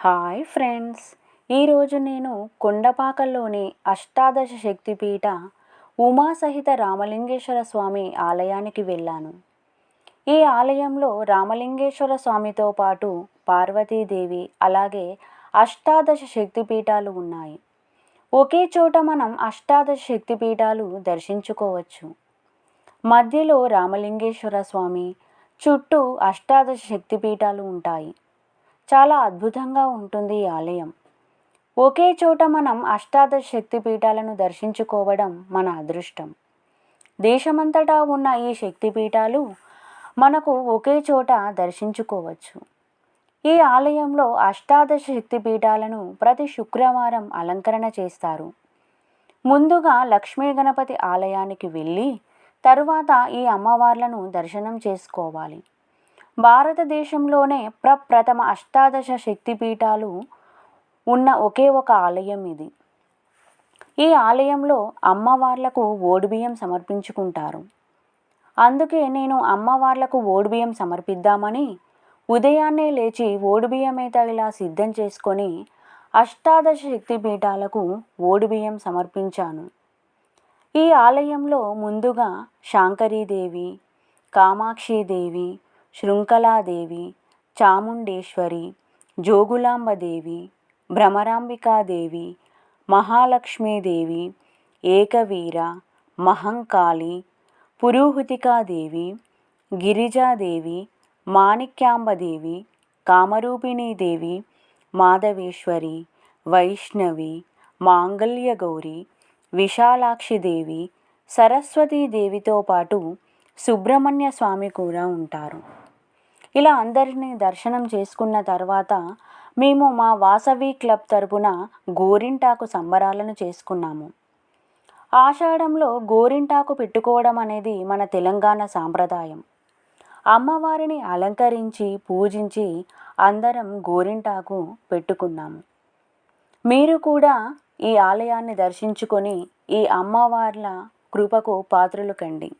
Hi friends, ఈరోజు నేను కొండపాకల్లోని అష్టాదశ శక్తిపీఠ ఉమాసహిత రామలింగేశ్వర స్వామి ఆలయానికి వెళ్ళాను. ఈ ఆలయంలో రామలింగేశ్వర స్వామితో పాటు పార్వతీదేవి అలాగే అష్టాదశ శక్తిపీఠాలు ఉన్నాయి. ఒకే చోట మనం అష్టాదశ శక్తిపీఠాలు దర్శించుకోవచ్చు. మధ్యలో రామలింగేశ్వర స్వామి, చుట్టూ అష్టాదశ శక్తిపీఠాలు ఉంటాయి. చాలా అద్భుతంగా ఉంటుంది ఈ ఆలయం. ఒకే చోట మనం అష్టాదశ శక్తిపీఠాలను దర్శించుకోవడం మన అదృష్టం. దేశమంతటా ఉన్న ఈ శక్తిపీఠాలు మనకు ఒకే చోట దర్శించుకోవచ్చు. ఈ ఆలయంలో అష్టాదశ శక్తిపీఠాలను ప్రతి శుక్రవారం అలంకరణ చేస్తారు. ముందుగా లక్ష్మీ గణపతి ఆలయానికి వెళ్ళి తరువాత ఈ అమ్మవార్లను దర్శనం చేసుకోవాలి. భారతదేశంలోనే ప్రప్రథమ అష్టాదశ శక్తిపీఠాలు ఉన్న ఒకే ఒక ఆలయం ఇది. ఈ ఆలయంలో అమ్మవార్లకు ఓడిబియ్యం సమర్పించుకుంటారు. అందుకే నేను అమ్మవార్లకు ఓడిబియ్యం సమర్పిద్దామని ఉదయాన్నే లేచి ఓడిబియ్యమైతే ఇలా సిద్ధం చేసుకొని అష్టాదశ శక్తిపీఠాలకు ఓడిబియ్యం సమర్పించాను. ఈ ఆలయంలో ముందుగా శాంకరీదేవి, కామాక్షిదేవి, శృంఖలాదేవి, చాముండేశ్వరి, జోగులాంబదేవి, భ్రమరాంబికాదేవి, మహాలక్ష్మీదేవి, ఏకవీర, మహంకాళి, పురూహుతికాదేవి, గిరిజాదేవి, మాణిక్యాంబదేవి, కామరూపిణీదేవి, మాధవేశ్వరి, వైష్ణవి, మాంగళ్యగౌరి, విశాలాక్షిదేవి, సరస్వతీదేవితో పాటు సుబ్రహ్మణ్య స్వామి కూడా ఉంటారు. ఇలా అందరినీ దర్శనం చేసుకున్న తర్వాత మేము మా వాసవి క్లబ్ తరపున గోరింటాకు సంబరాలను చేసుకున్నాము. ఆషాఢంలో గోరింటాకు పెట్టుకోవడం అనేది మన తెలంగాణ సాంప్రదాయం. అమ్మవారిని అలంకరించి పూజించి అందరం గోరింటాకు పెట్టుకున్నాము. మీరు కూడా ఈ ఆలయాన్ని దర్శించుకొని ఈ అమ్మవార్ల కృపకు పాత్రలు కండి.